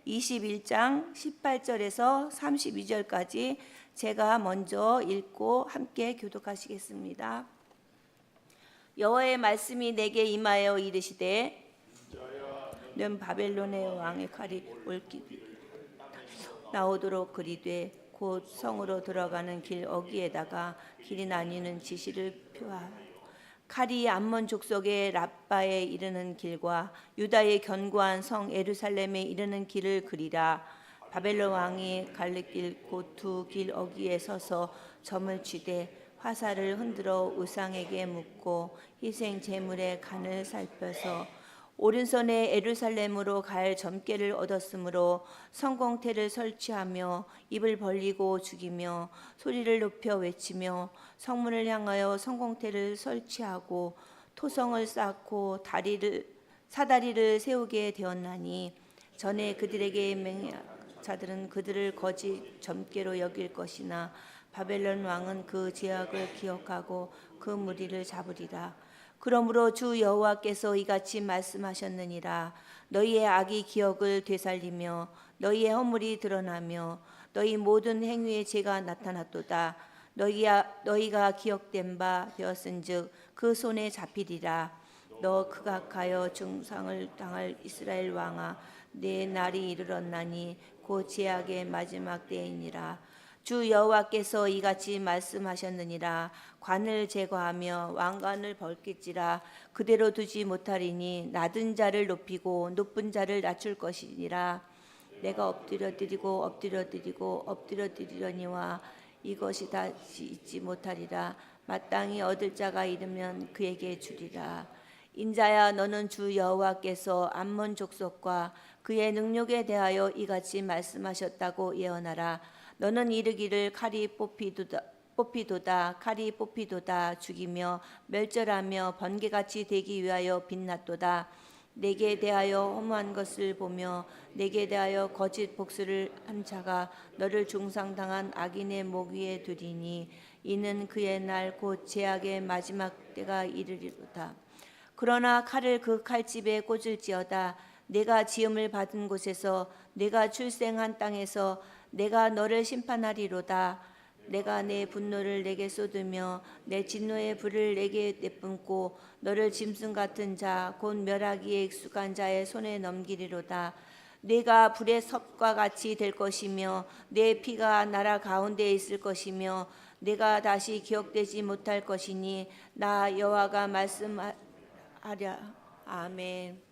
21장 18절에서 32절까지 제가 먼저 읽고 함께 교독하시겠습니다. 여호와의 말씀이 내게 임하여 이르시되 넌 바벨론의 왕의 칼이 올깃 나오도록 그리되 곧 성으로 들어가는 길 어귀에다가 길이 나뉘는 지시를 표하여 칼이 암몬 족속의 랍바에 이르는 길과 유다의 견고한 성 예루살렘에 이르는 길을 그리라. 바벨론 왕이 갈래길 곧 두 길 어귀에 서서 점을 치되 화살을 흔들어 우상에게 묻고 희생 제물의 간을 살펴서 오른손에 예루살렘으로 갈 점괘를 얻었으므로 성공태를 설치하며 입을 벌리고 죽이며 소리를 높여 외치며 성문을 향하여 성공태를 설치하고 토성을 쌓고 사다리를 세우게 되었나니 전에 그들에게 맹한 자들은 그들을 거짓 점괘로 여길 것이나 바벨론 왕은 그 죄악을 기억하고 그 무리를 잡으리라. 그러므로 주 여호와께서 이같이 말씀하셨느니라. 너희의 악이 기억을 되살리며 너희의 허물이 드러나며 너희 모든 행위의 죄가 나타났도다. 너희가 기억된 바 되었은즉 그 손에 잡히리라. 너 극악하여 중상을 당할 이스라엘 왕아, 내 날이 이르렀나니 곧 제약의 마지막 때이니라. 주 여호와께서 이같이 말씀하셨느니라. 관을 제거하며 왕관을 벗길지라. 그대로 두지 못하리니 낮은 자를 높이고 높은 자를 낮출 것이니라. 내가 엎드려 드리려니와 이것이 다시 잊지 못하리라. 마땅히 얻을 자가 이르면 그에게 주리라. 인자야, 너는 주 여호와께서 암몬 족속과 그의 능력에 대하여 이같이 말씀하셨다고 예언하라. 너는 이르기를 칼이 뽑히도다 죽이며 멸절하며 번개같이 되기 위하여 빛났도다. 내게 대하여 허무한 것을 보며 내게 대하여 거짓 복수를 한 자가 너를 중상당한 악인의 목 위에 두리니 이는 그의 날 곧 제약의 마지막 때가 이르리로다. 그러나 칼을 그 칼집에 꽂을지어다. 내가 지음을 받은 곳에서 내가 출생한 땅에서 내가 너를 심판하리로다. 내가 내 분노를 내게 쏟으며 내 진노의 불을 내게 내뿜고 너를 짐승 같은 자 곧 멸하기에 익숙한 자의 손에 넘기리로다. 내가 불의 섭과 같이 될 것이며 내 피가 나라 가운데에 있을 것이며 내가 다시 기억되지 못할 것이니 나 여호와가 말씀하랴. 아멘.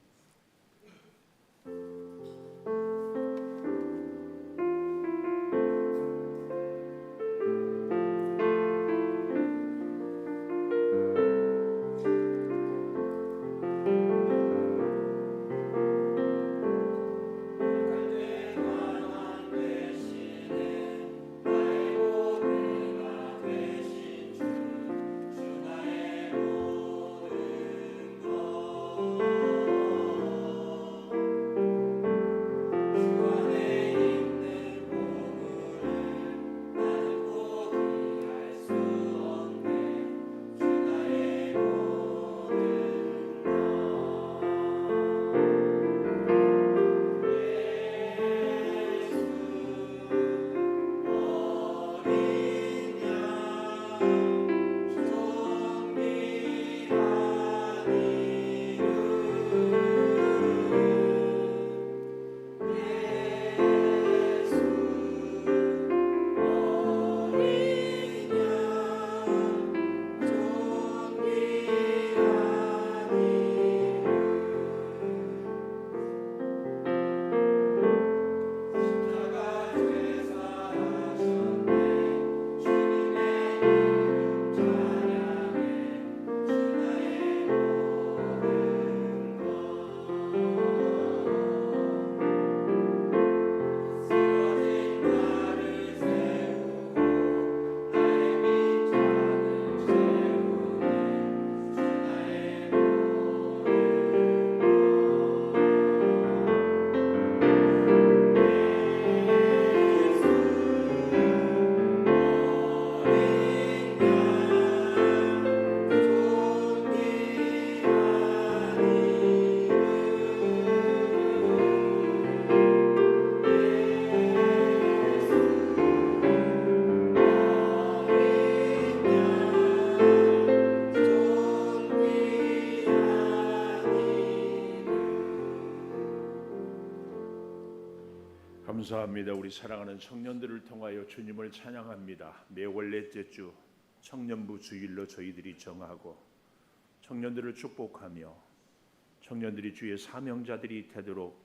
감사합니다. 우리 사랑하는 청년들을 통하여 주님을 찬양합니다. 매월 넷째 주 청년부 주일로 저희들이 정하고 청년들을 축복하며 청년들이 주의 사명자들이 되도록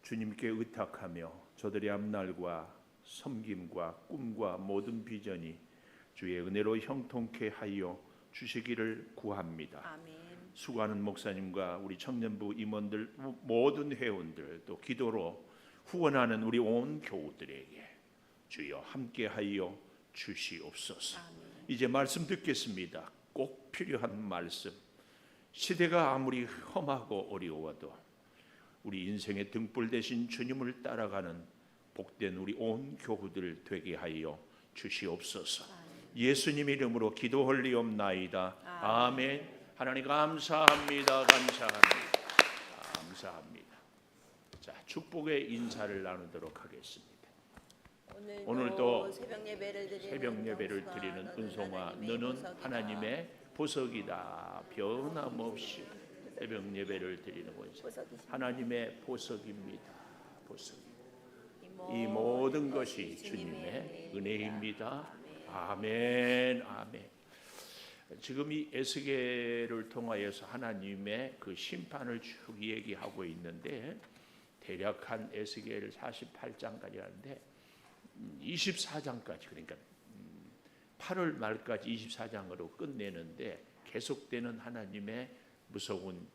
주님께 의탁하며 저들의 앞날과 섬김과 꿈과 모든 비전이 주의 은혜로 형통케 하여 주시기를 구합니다. 아멘. 수고하는 목사님과 우리 청년부 임원들 모든 회원들 또 기도로 후원하는 우리 온 교우들에게 주여 함께하여 주시옵소서. 아멘. 이제 말씀 듣겠습니다. 꼭 필요한 말씀. 시대가 아무리 험하고 어려워도 우리 인생의 등불 대신 주님을 따라가는 복된 우리 온 교우들 되게 하여 주시옵소서. 예수님 이름으로 기도하리옵나이다. 아멘. 하나님 감사합니다. 감사합니다. 자, 축복의 인사를 나누도록 하겠습니다. 오늘도 새벽 예배를 드리는 은송아, 너는 하나님의 보석이다. 변함없이 새벽 예배를 드리는 것이 하나님의 보석입니다. 보석. 이 모든 것이 주님의 은혜입니다. 아멘. 아멘. 지금 이 에스겔을 통하여서 하나님의 그 심판을 쭉 얘기하고 있는데 대략 한 에스겔 48장까지 하는데 24장까지 그러니까 8월 말까지 24장으로 끝내는데 계속되는 하나님의 무서운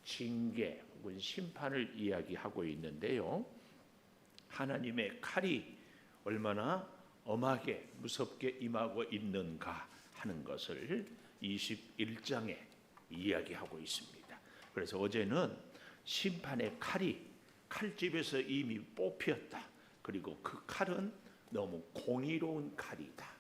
징계 혹은 심판을 이야기하고 있는데요. 하나님의 칼이 얼마나 엄하게 무섭게 임하고 있는가 하는 것을 21장에 이야기하고 있습니다. 그래서 어제는 심판의 칼이 칼집에서 이미 뽑혔다. 그리고 그 칼은 너무 공의로운 칼이다.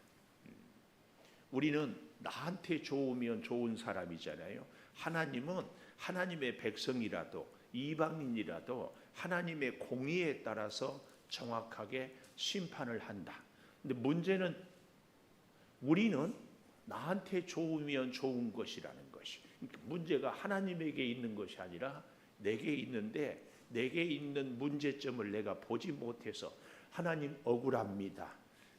우리는 나한테 좋으면 좋은 사람이잖아요. 하나님은 하나님의 백성이라도 이방인이라도 하나님의 공의에 따라서 정확하게 심판을 한다. 근데 문제는 우리는 나한테 좋으면 좋은 것이라는 것이 문제가 하나님에게 있는 것이 아니라 내게 있는데 내게 있는 문제점을 내가 보지 못해서 하나님 억울합니다.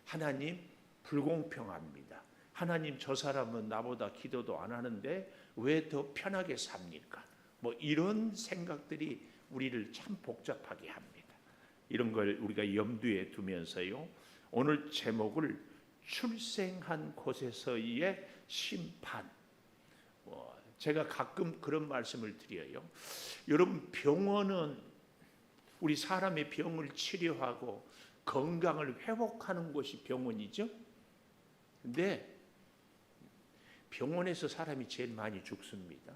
하나님 불공평합니다. 하나님 저 사람은 나보다 기도도 안 하는데 왜 더 편하게 삽니까? 뭐 이런 생각들이 우리를 참 복잡하게 합니다. 이런 걸 우리가 염두에 두면서요. 오늘 제목을 출생한 곳에서의 심판. 제가 가끔 그런 말씀을 드려요. 여러분 병원은 우리 사람의 병을 치료하고 건강을 회복하는 곳이 병원이죠. 근데 병원에서 사람이 제일 많이 죽습니다.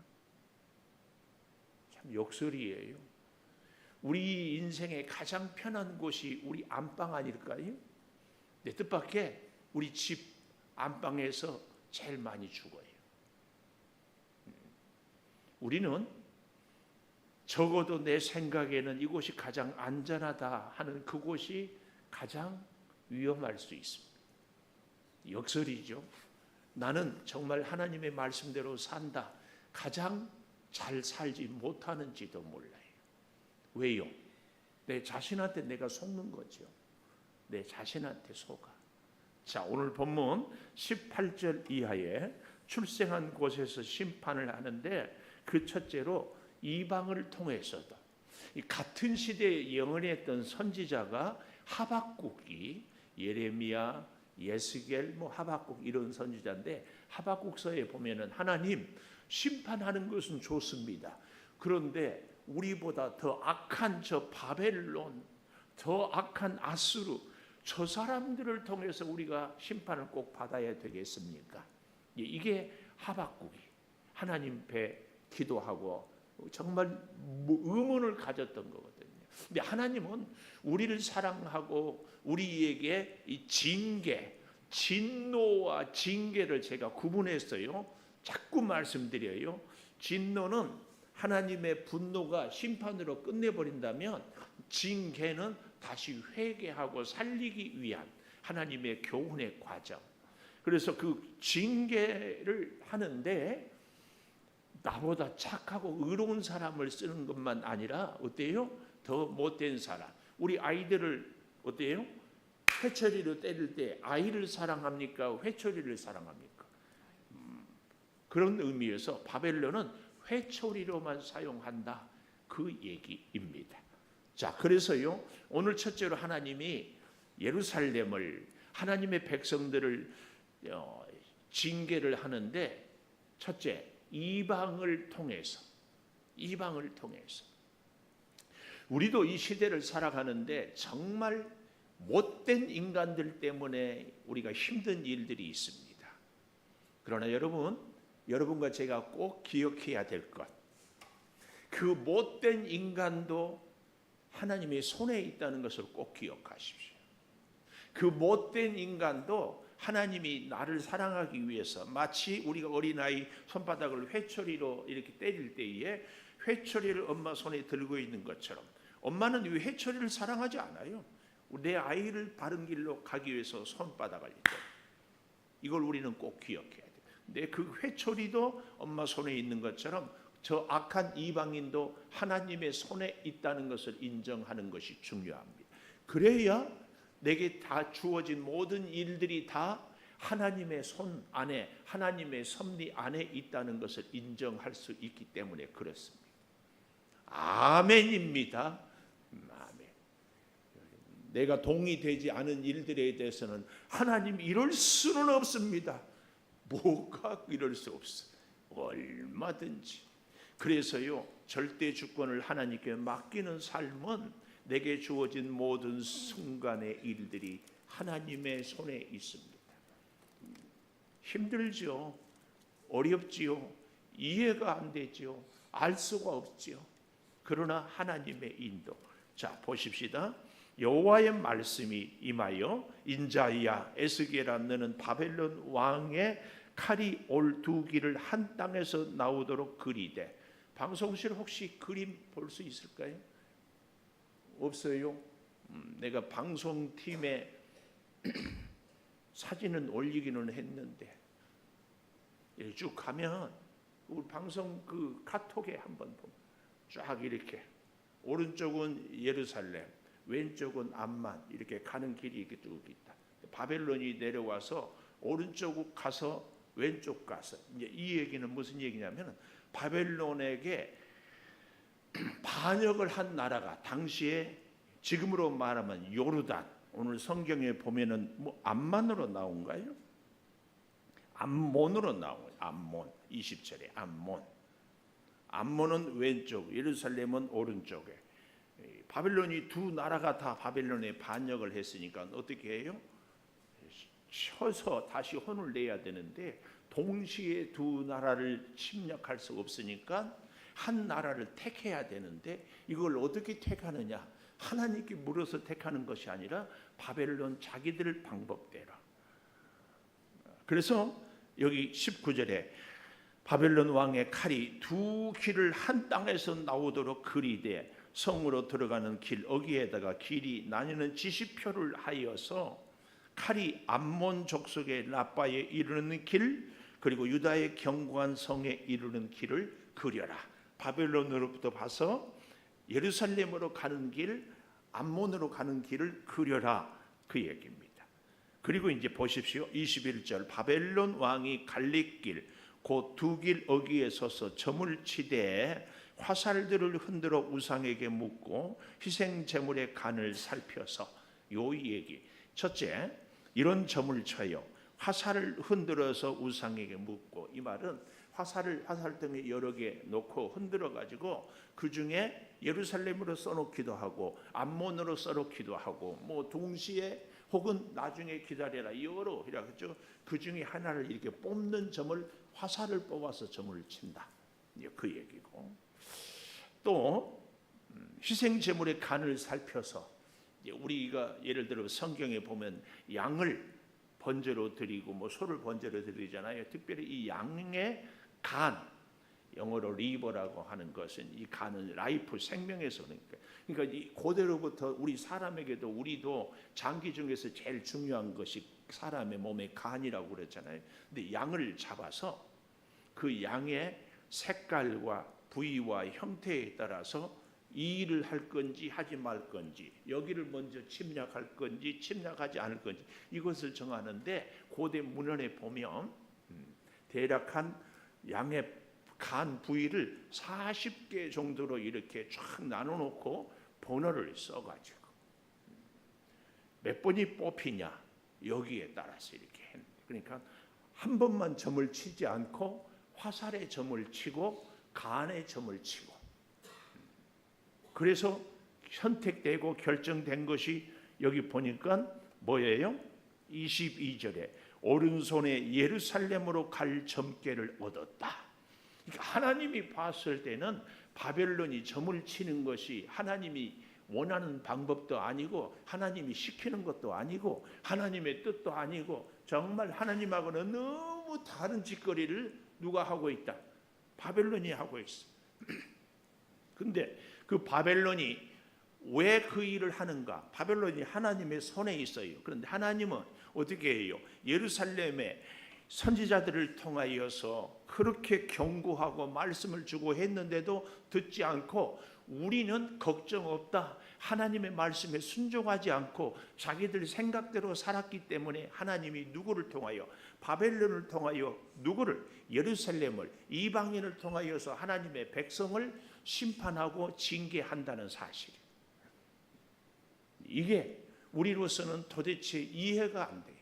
참 역설이에요. 우리 인생의 가장 편한 곳이 우리 안방 아닐까요? 내 뜻밖의 우리 집 안방에서 제일 많이 죽어요. 우리는 적어도 내 생각에는 이곳이 가장 안전하다 하는 그곳이 가장 위험할 수 있습니다. 역설이죠. 나는 정말 하나님의 말씀대로 산다. 가장 잘 살지 못하는지도 몰라요. 왜요? 내 자신한테 내가 속는 거죠. 내 자신한테 속아. 자, 오늘 본문 18절 이하에 출생한 곳에서 심판을 하는데 그 첫째로 이방을 통해서도 이 같은 시대에 영원했던 선지자가 하박국이 예레미야, 예스겔, 하박국 이런 선지자인데 하박국서에 보면은 하나님 심판하는 것은 좋습니다. 그런데 우리보다 더 악한 저 바벨론, 더 악한 아수르 저 사람들을 통해서 우리가 심판을 꼭 받아야 되겠습니까? 이게 하박국이 하나님 배 기도하고 정말 의문을 가졌던 거거든요. 근데 하나님은 우리를 사랑하고 우리에게 이 징계, 진노와 징계를 제가 구분했어요. 자꾸 말씀드려요. 진노는 하나님의 분노가 심판으로 끝내버린다면 징계는 다시 회개하고 살리기 위한 하나님의 교훈의 과정. 그래서 그 징계를 하는데 나보다 착하고 의로운 사람을 쓰는 것만 아니라 어때요? 더 못된 사람, 우리 아이들을 어때요? 회초리로 때릴 때 아이를 사랑합니까? 회초리를 사랑합니까? 그런 의미에서 바벨론은 회초리로만 사용한다, 그 얘기입니다. 자, 그래서요, 오늘 첫째로 하나님이 예루살렘을, 하나님의 백성들을 징계를 하는데, 첫째, 이방을 통해서 우리도 이 시대를 살아가는데 정말 못된 인간들 때문에 우리가 힘든 일들이 있습니다. 그러나 여러분과 제가 꼭 기억해야 될 것, 그 못된 인간도 하나님의 손에 있다는 것을 꼭 기억하십시오. 그 못된 인간도 하나님이 나를 사랑하기 위해서, 마치 우리가 어린아이 손바닥을 회초리로 이렇게 때릴 때에 회초리를 엄마 손에 들고 있는 것처럼, 엄마는 이 회초리를 사랑하지 않아요. 내 아이를 바른 길로 가기 위해서 손바닥을 때, 이걸 우리는 꼭 기억해야 돼요. 근데 그 회초리도 엄마 손에 있는 것처럼 저 악한 이방인도 하나님의 손에 있다는 것을 인정하는 것이 중요합니다. 그래야 내게 다 주어진 모든 일들이 다 하나님의 손 안에, 하나님의 섭리 안에 있다는 것을 인정할 수 있기 때문에 그렇습니다. 아멘입니다. 아멘. 내가 동의되지 않은 일들에 대해서는 하나님 이럴 수는 없습니다. 뭐가 이럴 수 없어? 얼마든지. 그래서요, 절대 주권을 하나님께 맡기는 삶은 내게 주어진 모든 순간의 일들이 하나님의 손에 있습니다. 힘들죠. 어렵지요. 이해가 안 되죠. 알 수가 없지요. 그러나 하나님의 인도. 자, 보십시다. 여호와의 말씀이 임하여 인자야 에스겔아, 너는 바벨론 왕의 칼이 올 두 길을 한 땅에서 나오도록 그리되. 방송실 혹시 그림 볼 수 있을까요? 없어요? 내가 방송팀에 사진은 올리기는 했는데, 쭉 가면 우리 방송 그 카톡에 한번 보면 쫙 이렇게 오른쪽은 예루살렘, 왼쪽은 암만, 이렇게 가는 길이 이렇게 쭉 있다. 바벨론이 내려와서 오른쪽 가서 왼쪽 가서, 이제 이 얘기는 무슨 얘기냐면, 바벨론에게 반역을 한 나라가 당시에 지금으로 말하면 요르단, 오늘 성경에 보면은 뭐 암만으로 나온가요? 암몬으로 나와요. 암몬, 20절에 암몬. 암몬은 왼쪽, 예루살렘은 오른쪽에. 바벨론이 두 나라가 다 바벨론에 반역을 했으니까 어떻게 해요? 쳐서 다시 혼을 내야 되는데 동시에 두 나라를 침략할 수 없으니까 한 나라를 택해야 되는데, 이걸 어떻게 택하느냐? 하나님께 물어서 택하는 것이 아니라 바벨론 자기들 방법대로. 그래서 여기 19절에 바벨론 왕의 칼이 두 길을 한 땅에서 나오도록 그리되 성으로 들어가는 길 어기에다가 길이 나뉘는 지시표를 하여서 칼이 암몬 족속의 라빠에 이르는 길, 그리고 유다의 견고한 성에 이르는 길을 그려라. 바벨론으로부터 봐서 예루살렘으로 가는 길, 암몬으로 가는 길을 그려라, 그 얘기입니다. 그리고 이제 보십시오. 21절 바벨론 왕이 갈릭길 곧 두 길 어귀에 서서 점을 치되 화살들을 흔들어 우상에게 묻고 희생 제물의 간을 살펴서, 요 얘기. 첫째, 이런 점을 쳐요. 화살을 흔들어서 우상에게 묻고, 이 말은 화살등에 여러 개 놓고 흔들어 가지고 그 중에 예루살렘으로 써놓기도 하고 암몬으로 써놓기도 하고, 뭐 동시에 혹은 나중에 기다려라, 여러 이라겠죠. 그 중에 하나를 이렇게 뽑는 점을, 화살을 뽑아서 점을 친다, 그 얘기고. 또 희생 제물의 간을 살펴서, 우리가 예를 들어 성경에 보면 양을 번제로 드리고 뭐 소를 번제로 드리잖아요. 특별히 이 양의 간, 영어로 리버라고 하는 것은, 이 간은 라이프, 생명에서 그러니까 이 고대로부터 우리 사람에게도, 우리도 장기 중에서 제일 중요한 것이 사람의 몸의 간이라고 그랬잖아요. 근데 양을 잡아서 그 양의 색깔과 부위와 형태에 따라서 이 일을 할 건지 하지 말 건지, 여기를 먼저 침략할 건지 침략하지 않을 건지 이것을 정하는데, 고대 문헌에 보면 대략 한 양의 간 부위를 40개 정도로 이렇게 쫙 나눠놓고 번호를 써가지고 몇 번이 뽑히냐 여기에 따라서 이렇게 했는데, 그러니까 한 번만 점을 치지 않고 화살에 점을 치고 간에 점을 치고, 그래서 선택되고 결정된 것이 여기 보니까 뭐예요? 22절에 오른손에 예루살렘으로 갈 점괘를 얻었다. 그러니까 하나님이 봤을 때는 바벨론이 점을 치는 것이 하나님이 원하는 방법도 아니고 하나님이 시키는 것도 아니고 하나님의 뜻도 아니고 정말 하나님하고는 너무 다른 짓거리를 누가 하고 있다? 바벨론이 하고 있어. 근데 그 바벨론이 왜 그 일을 하는가? 바벨론이 하나님의 손에 있어요. 그런데 하나님은 어떻게 해요? 예루살렘에 선지자들을 통하여서 그렇게 경고하고 말씀을 주고 했는데도 듣지 않고, 우리는 걱정 없다, 하나님의 말씀에 순종하지 않고 자기들 생각대로 살았기 때문에 하나님이 누구를 통하여, 바벨론을 통하여 누구를, 예루살렘을, 이방인을 통하여서 하나님의 백성을 심판하고 징계한다는 사실, 이게 우리로서는 도대체 이해가 안 돼요.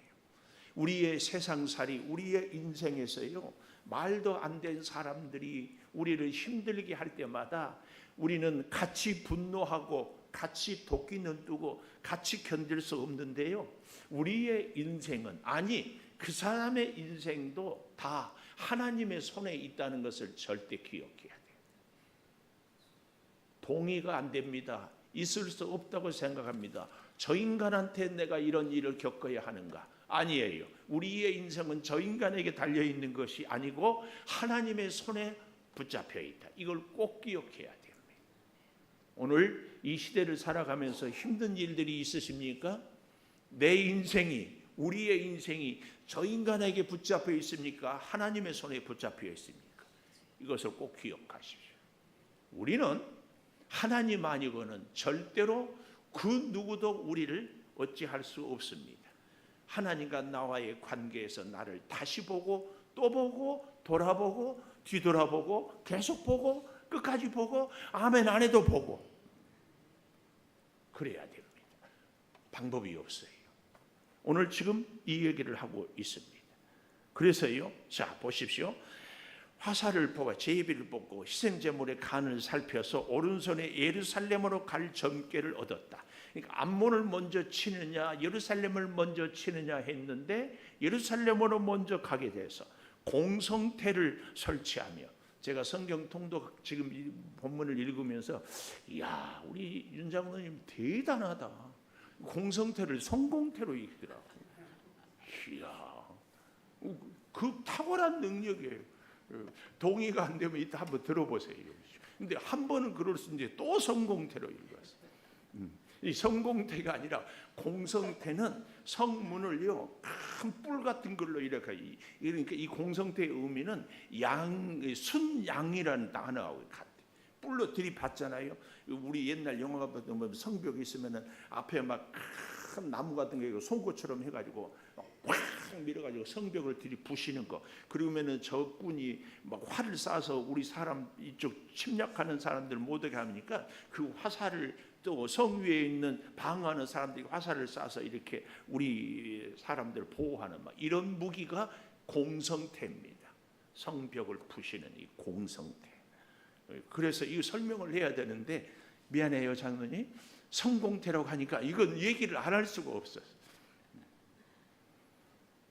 우리의 세상살이, 우리의 인생에서요, 말도 안 된 사람들이 우리를 힘들게 할 때마다 우리는 같이 분노하고 같이 도끼는 두고 같이 견딜 수 없는데요, 우리의 인생은, 아니 그 사람의 인생도 다 하나님의 손에 있다는 것을 절대 기억해야 돼요. 동의가 안 됩니다. 있을 수 없다고 생각합니다. 저 인간한테 내가 이런 일을 겪어야 하는가? 아니에요. 우리의 인생은 저 인간에게 달려있는 것이 아니고 하나님의 손에 붙잡혀 있다. 이걸 꼭 기억해야 됩니다. 오늘 이 시대를 살아가면서 힘든 일들이 있으십니까? 내 인생이, 우리의 인생이 저 인간에게 붙잡혀 있습니까? 하나님의 손에 붙잡혀 있습니까? 이것을 꼭 기억하십시오. 우리는 하나님 아니고는 절대로 그 누구도 우리를 어찌할 수 없습니다. 하나님과 나와의 관계에서 나를 다시 보고 또 보고 돌아보고 뒤돌아보고 계속 보고 끝까지 보고 아멘 안 해도 보고 그래야 됩니다. 방법이 없어요. 오늘 지금 이 얘기를 하고 있습니다. 그래서요, 자 보십시오. 화살을 뽑아 제비를 뽑고 희생제물의 간을 살펴서 오른손에 예루살렘으로 갈 점괘를 얻었다. 그러니까 암몬을 먼저 치느냐 예루살렘을 먼저 치느냐 했는데 예루살렘으로 먼저 가게 돼서 공성태를 설치하며, 제가 성경 통독 지금 이 본문을 읽으면서 이야 우리 윤 장로님 대단하다. 공성태를 성공태로 읽더라고. 이야 그 탁월한 능력이에요. 동의가 안 되면 이따 한번 들어보세요. 근데 한 번은 그럴 수 있는데 또 성공태로 읽었어요. 이 성공태가 아니라 공성태는 성문을요 큰 뿔 같은 걸로 이렇게, 그러니까 이 공성태의 의미는 양, 순양이라는 단어하고 같아. 뿔로 들이받잖아요. 우리 옛날 영화 보면 성벽이 있으면은 앞에 막 큰 나무 같은 게 송곳처럼 해가지고 확 밀어가지고 성벽을 들이부시는 거. 그러면은 적군이 막 활을 쏴서 우리 사람 이쪽 침략하는 사람들 못 오게 하니까 그 화살을 또 성 위에 있는 방어하는 사람들이 화살을 쏴서 이렇게 우리 사람들을 보호하는 막 이런 무기가 공성태입니다. 성벽을 부시는 이 공성태. 그래서 이 설명을 해야 되는데 미안해요 장로님, 성공태라고 하니까 이건 얘기를 안 할 수가 없어요.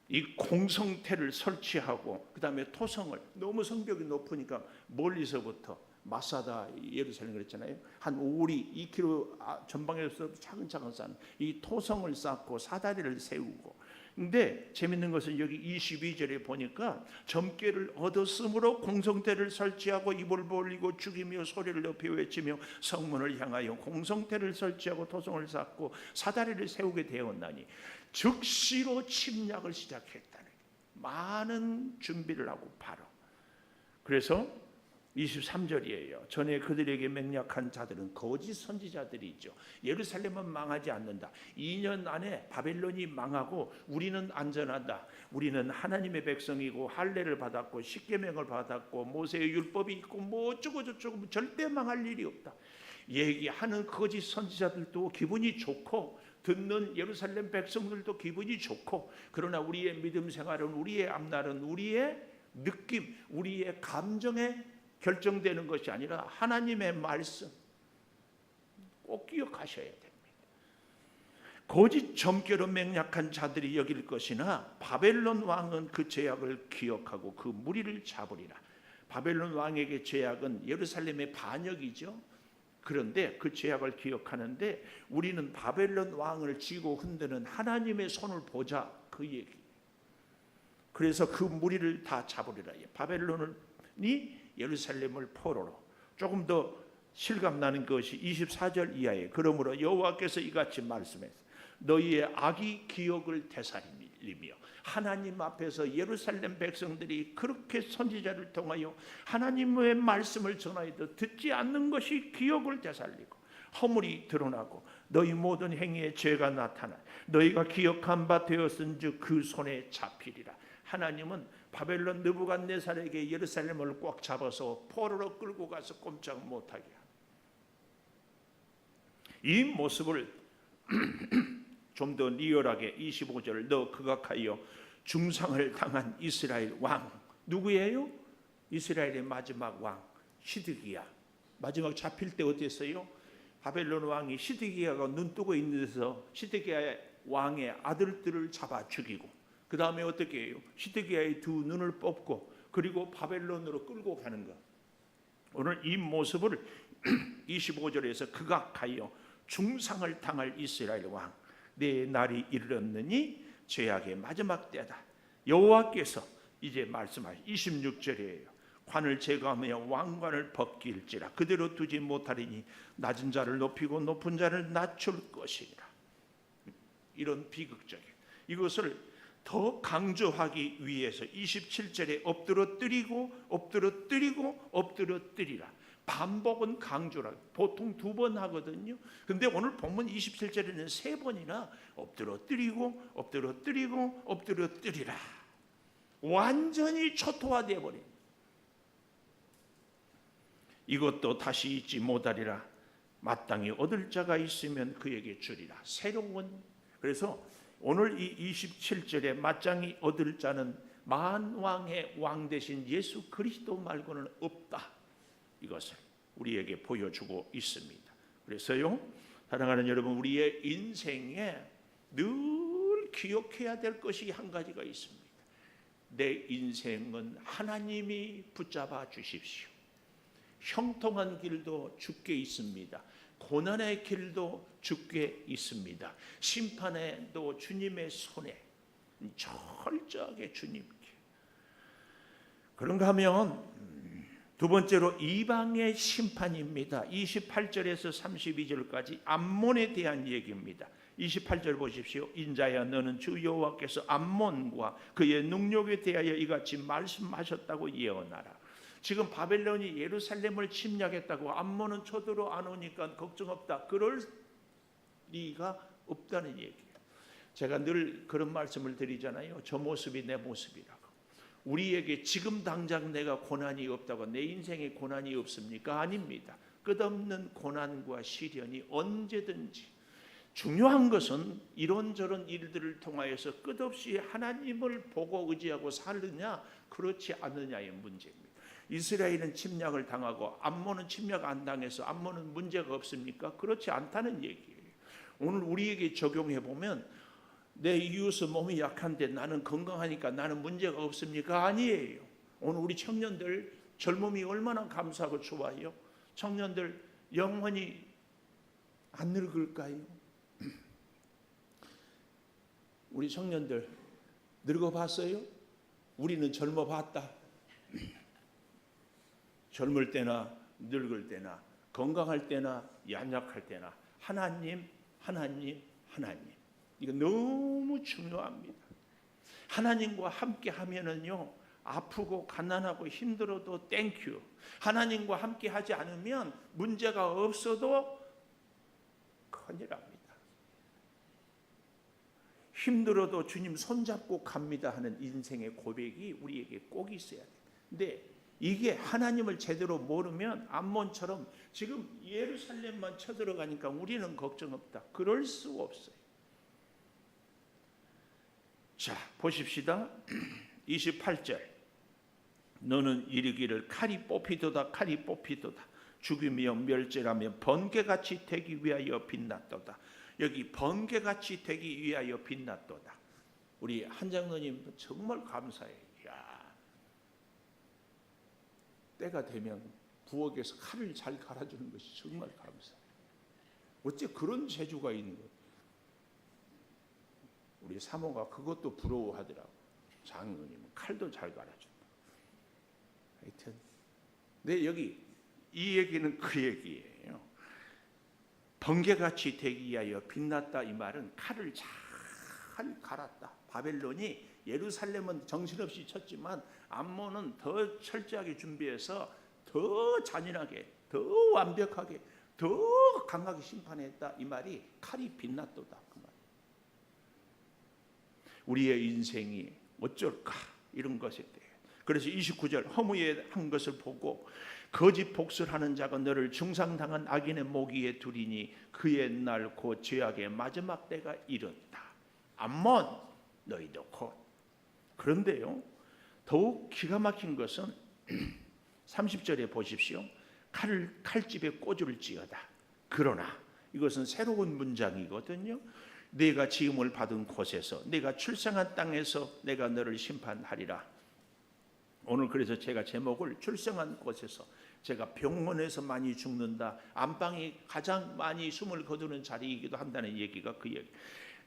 이 공성태를 설치하고 그 다음에 토성을, 너무 성벽이 높으니까 멀리서부터 마사다 예루살렘 그랬잖아요. 한 오리 2km 전방에서 차근차근 쌓는 이 토성을 쌓고 사다리를 세우고. 근데 재밌는 것은 여기 22절에 보니까 점괘를 얻었으므로 공성태를 설치하고 입을 벌리고 죽이며 소리를 높여 외치며 성문을 향하여 공성태를 설치하고 토성을 쌓고 사다리를 세우게 되었나니 즉시로 침략을 시작했다는, 많은 준비를 하고 바로. 그래서 23절이에요. 전에 그들에게 맹약한 자들은 거짓 선지자들이죠. 예루살렘은 망하지 않는다. 2년 안에 바벨론이 망하고 우리는 안전하다. 우리는 하나님의 백성이고 할례를 받았고 십계명을 받았고 모세의 율법이 있고 뭐 어쩌고 저쩌고 절대 망할 일이 없다. 얘기하는 거짓 선지자들도 기분이 좋고 듣는 예루살렘 백성들도 기분이 좋고, 그러나 우리의 믿음 생활은, 우리의 앞날은, 우리의 느낌, 우리의 감정에 결정되는 것이 아니라 하나님의 말씀 꼭 기억하셔야 됩니다. 거짓 점괘로 맹약한 자들이 여길 것이나 바벨론 왕은 그 죄악을 기억하고 그 무리를 잡으리라. 바벨론 왕에게 죄악은 예루살렘의 반역이죠. 그런데 그 죄악을 기억하는데 우리는 바벨론 왕을 쥐고 흔드는 하나님의 손을 보자, 그 얘기. 그래서 그 무리를 다 잡으리라. 바벨론이 예루살렘을 포로로. 조금 더 실감나는 것이 24절 이하에, 그러므로 여호와께서 이같이 말씀했습니다. 너희의 악이 기억을 되살리며, 하나님 앞에서 예루살렘 백성들이 그렇게 선지자를 통하여 하나님의 말씀을 전하여도 듣지 않는 것이 기억을 되살리고 허물이 드러나고 너희 모든 행위에 죄가 나타나 너희가 기억한 바 되었은즉 그 손에 잡히리라. 하나님은 바벨론 느부갓네살에게 예루살렘을 꽉 잡아서 포로로 끌고 가서 꼼짝 못하게 합니다. 이 모습을 좀 더 리얼하게 25절, 너 극악하여 중상을 당한 이스라엘 왕, 누구예요? 이스라엘의 마지막 왕 시드기야. 마지막 잡힐 때 어땠어요? 바벨론 왕이 시드기야가 눈 뜨고 있는 데서 시드기야의 왕의 아들들을 잡아 죽이고, 그 다음에 어떻게 해요? 시드기야의 두 눈을 뽑고 그리고 바벨론으로 끌고 가는 것. 오늘 이 모습을 25절에서 극악하여 중상을 당할 이스라엘 왕, 내 날이 이르렀느니 죄악의 마지막 때다. 여호와께서 이제 말씀하시 26절이에요. 관을 제거하며 왕관을 벗길지라 그대로 두지 못하리니 낮은 자를 높이고 높은 자를 낮출 것이라. 이런 비극적인 이것을 더 강조하기 위해서 27절에 엎드러뜨리라. 반복은 강조라. 보통 2번 하거든요. 근데 오늘 본문 27절에는 3번이나 엎드러뜨리라. 완전히 초토화되어 버린. 이것도 다시 잊지 못하리라. 마땅히 얻을 자가 있으면 그에게 주리라. 새로운. 그래서 오늘 이 27절에 마땅히 얻을 자는 만왕의 왕 되신 예수 그리스도 말고는 없다. 이것을 우리에게 보여주고 있습니다. 그래서요, 사랑하는 여러분, 우리의 인생에 늘 기억해야 될 것이 한 가지가 있습니다. 내 인생은 하나님이 붙잡아 주십시오. 형통한 길도 주께 있습니다. 고난의 길도 주께 있습니다. 심판에도 주님의 손에, 철저하게 주님께. 그런가 하면 두 번째로 이방의 심판입니다. 28절에서 32절까지 암몬에 대한 얘기입니다. 28절 보십시오. 인자야, 너는 주 여호와께서 암몬과 그의 능력에 대하여 이같이 말씀하셨다고 예언하라. 지금 바벨론이 예루살렘을 침략했다고 암몬은 쳐들어 안 오니까 걱정 없다. 그럴 리가 없다는 얘기예요. 제가 늘 그런 말씀을 드리잖아요. 저 모습이 내 모습이라고. 우리에게 지금 당장 내가 고난이 없다고, 내 인생에 고난이 없습니까? 아닙니다. 끝없는 고난과 시련이 언제든지. 중요한 것은 이런저런 일들을 통하여서 끝없이 하나님을 보고 의지하고 살느냐 그렇지 않느냐의 문제입니다. 이스라엘은 침략을 당하고 암몬은 침략 안 당해서 암몬은 문제가 없습니까? 그렇지 않다는 얘기예요. 오늘 우리에게 적용해 보면 내 이웃은 몸이 약한데 나는 건강하니까 나는 문제가 없습니까? 아니에요. 오늘 우리 청년들 젊음이 얼마나 감사하고 좋아요. 청년들 영원히 안 늙을까요? 우리 청년들 늙어봤어요? 우리는 젊어봤다. 젊을 때나 늙을 때나 건강할 때나 연약할 때나 하나님. 이거 너무 중요합니다. 하나님과 함께 하면은요, 아프고 가난하고 힘들어도 땡큐. 하나님과 함께 하지 않으면 문제가 없어도 큰일 납니다. 힘들어도 주님 손잡고 갑니다 하는 인생의 고백이 우리에게 꼭 있어야 돼요. 근데 이게 하나님을 제대로 모르면 암몬처럼 지금 예루살렘만 쳐들어가니까 우리는 걱정 없다. 그럴 수 없어요. 자, 보십시다. 28절. 너는 이르기를 칼이 뽑히도다 칼이 뽑히도다 죽이며 멸절하며 번개같이 되기 위하여 빛났도다. 여기 번개같이 되기 위하여 빛났도다. 우리 한장로님 정말 감사해요. 야, 때가 되면 부엌에서 칼을 잘 갈아주는 것이 정말 감사해요. 어째 그런 재주가 있는 거예요. 우리 사모가 그것도 부러워하더라고. 장로님은 칼도 잘 갈아준다. 하여튼 네, 여기 이 얘기는 그 얘기예요. 번개같이 되기 위하여 빛났다. 이 말은 칼을 잘 갈았다. 바벨론이 예루살렘은 정신없이 쳤지만 암몬은 더 철저하게 준비해서 더 잔인하게, 더 완벽하게, 더 강하게 심판했다. 이 말이 칼이 빛났도다. 그 말. 우리의 인생이 어쩔까 이런 것에 대해. 그래서 29절 허무한 것을 보고 거짓 복술하는 자가 너를 중상당한 악인의 모기에 두리니 그의 날 곧 죄악의 마지막 때가 이른다. 암몬 너희도 곧. 그런데요 더욱 기가 막힌 것은 30절에 보십시오. 칼집에 꽂을지어다. 그러나 이것은 새로운 문장이거든요. 내가 지음을 받은 곳에서 내가 출생한 땅에서 내가 너를 심판하리라. 오늘 그래서 제가 제목을 출생한 곳에서, 제가 병원에서 많이 죽는다, 안방이 가장 많이 숨을 거두는 자리이기도 한다는 얘기가 그 얘기.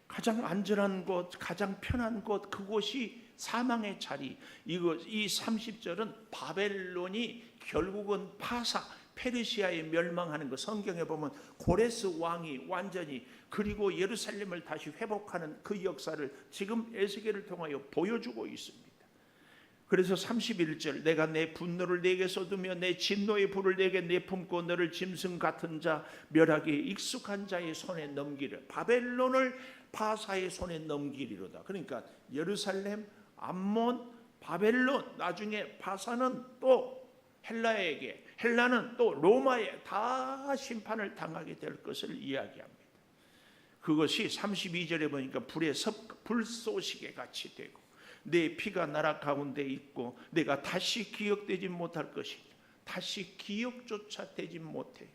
가장 안전한 곳, 가장 편한 곳, 그곳이 사망의 자리. 이 30절은 바벨론이 결국은 파사, 페르시아에 멸망하는 거. 성경에 보면 고레스 왕이 완전히, 그리고 예루살렘을 다시 회복하는 그 역사를 지금 에스겔을 통하여 보여주고 있습니다. 그래서 31절 내가 내 분노를 내게 쏟으며 내 진노의 불을 내게 내품고 너를 짐승 같은 자 멸하기에 익숙한 자의 손에 넘기를. 바벨론을 파사의 손에 넘기리로다. 그러니까 예루살렘, 암몬, 바벨론, 나중에 파사는 또 헬라에게, 헬라는 또 로마에 다 심판을 당하게 될 것을 이야기합니다. 그것이 32절에 보니까 불쏘시개 같이 되고 내 피가 나라 가운데 있고 내가 다시 기억되지 못할 것이다. 다시 기억조차 되지 못해요.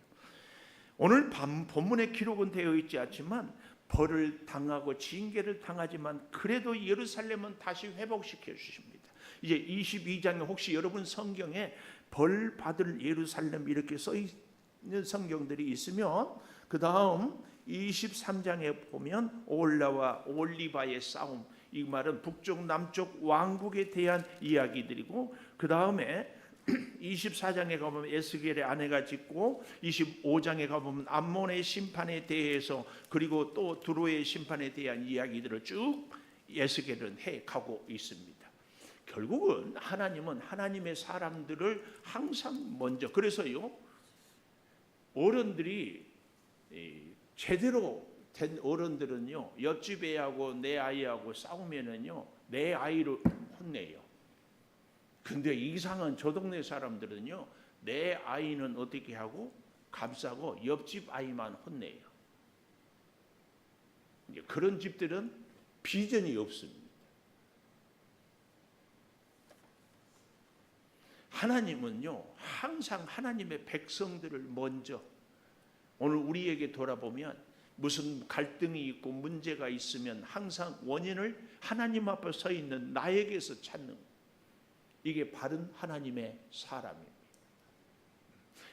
오늘 본문의 기록은 되어 있지 않지만 벌을 당하고 징계를 당하지만 그래도 예루살렘은 다시 회복시켜 주십니다. 이제 22장에 혹시 여러분 성경에 벌 받을 예루살렘 이렇게 써 있는 성경들이 있으면 그 다음 23장에 보면 올라와 올리바의 싸움, 이 말은 북쪽 남쪽 왕국에 대한 이야기들이고, 그 다음에 24장에 가보면 에스겔의 아내가 짓고, 25장에 가보면 암몬의 심판에 대해서, 그리고 또 두로의 심판에 대한 이야기들을 쭉 에스겔은 해가고 있습니다. 결국은 하나님은 하나님의 사람들을 항상 먼저, 그래서요 어른들이 제대로 된 어른들은요 옆집 애하고 내 아이하고 싸우면은요 내 아이를 혼내요. 근데 이상한 저 동네 사람들은요 내 아이는 어떻게 하고 감싸고 옆집 아이만 혼내요. 그런 집들은 비전이 없습니다. 하나님은요 항상 하나님의 백성들을 먼저, 오늘 우리에게 돌아보면 무슨 갈등이 있고 문제가 있으면 항상 원인을 하나님 앞에 서 있는 나에게서 찾는 거예요. 이게 바른 하나님의 사람입니다.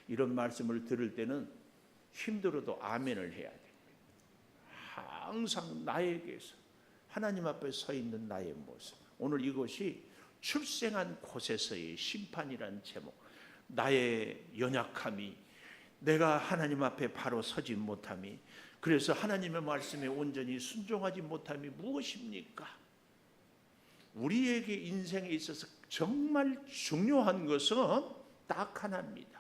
이런 말씀을 들을 때는 힘들어도 아멘을 해야 됩니다. 항상 나에게서 하나님 앞에 서 있는 나의 모습. 오늘 이것이 출생한 곳에서의 심판이라는 제목. 나의 연약함이, 내가 하나님 앞에 바로 서지 못함이, 그래서 하나님의 말씀에 온전히 순종하지 못함이 무엇입니까? 우리에게 인생에 있어서 정말 중요한 것은 딱 하나입니다.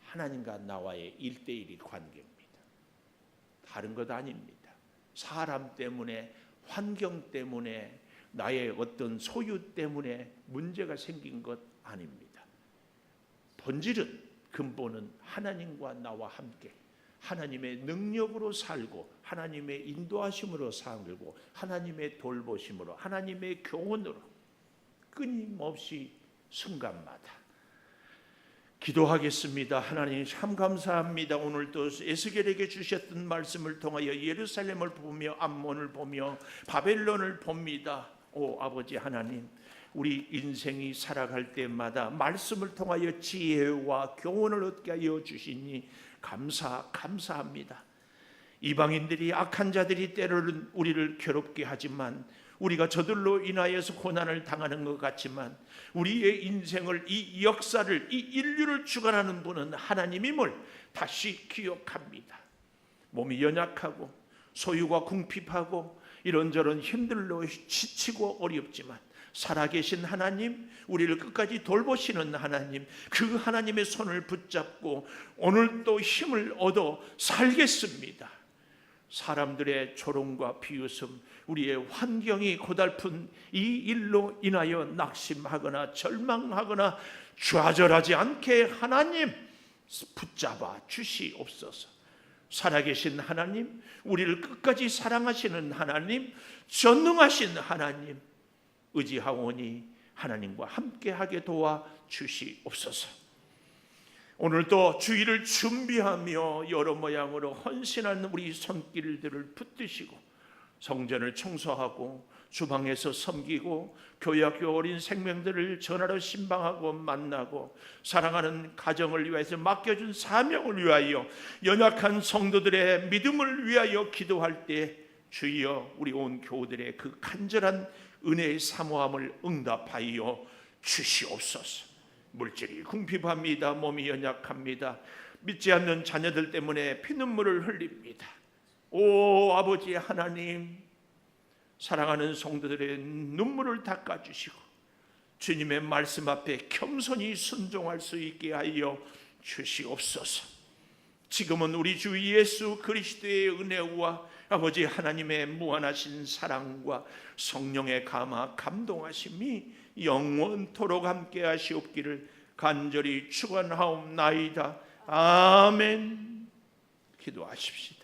하나님과 나와의 1:1 관계입니다. 다른 것 아닙니다. 사람 때문에, 환경 때문에, 나의 어떤 소유 때문에 문제가 생긴 것 아닙니다. 본질은, 근본은 하나님과 나와 함께 하나님의 능력으로 살고 하나님의 인도하심으로 살고 하나님의 돌보심으로 하나님의 교훈으로 끊임없이 순간마다 기도하겠습니다. 하나님 참 감사합니다. 오늘도 에스겔에게 주셨던 말씀을 통하여 예루살렘을 보며 암몬을 보며 바벨론을 봅니다. 오 아버지 하나님, 우리 인생이 살아갈 때마다 말씀을 통하여 지혜와 교훈을 얻게 하여 주시니 감사합니다. 이방인들이, 악한 자들이 때로는 우리를 괴롭게 하지만, 우리가 저들로 인하여서 고난을 당하는 것 같지만, 우리의 인생을, 이 역사를, 이 인류를 주관하는 분은 하나님임을 다시 기억합니다. 몸이 연약하고 소유가 궁핍하고 이런저런 힘들로 지치고 어렵지만 살아계신 하나님, 우리를 끝까지 돌보시는 하나님, 그 하나님의 손을 붙잡고 오늘도 힘을 얻어 살겠습니다. 사람들의 조롱과 비웃음, 우리의 환경이 고달픈 이 일로 인하여 낙심하거나 절망하거나 좌절하지 않게 하나님 붙잡아 주시옵소서. 살아계신 하나님, 우리를 끝까지 사랑하시는 하나님, 전능하신 하나님 의지하오니 하나님과 함께하게 도와 주시옵소서. 오늘도 주일을 준비하며 여러 모양으로 헌신하는 우리 손길들을 붙드시고 성전을 청소하고 주방에서 섬기고 교회학교 어린 생명들을 전하러 신방하고 만나고 사랑하는 가정을 위해서 맡겨준 사명을 위하여 연약한 성도들의 믿음을 위하여 기도할 때 주여 우리 온 교우들의 그 간절한 은혜의 사모함을 응답하여 주시옵소서. 물질이 궁핍합니다. 몸이 연약합니다. 믿지 않는 자녀들 때문에 피눈물을 흘립니다. 오 아버지 하나님, 사랑하는 성도들의 눈물을 닦아주시고 주님의 말씀 앞에 겸손히 순종할 수 있게 하여 주시옵소서. 지금은 우리 주 예수 그리스도의 은혜와 아버지 하나님의 무한하신 사랑과 성령의 감화 감동하심이 영원토록 함께 하시옵기를 간절히 축원하옵나이다. 아멘. 기도하십시다.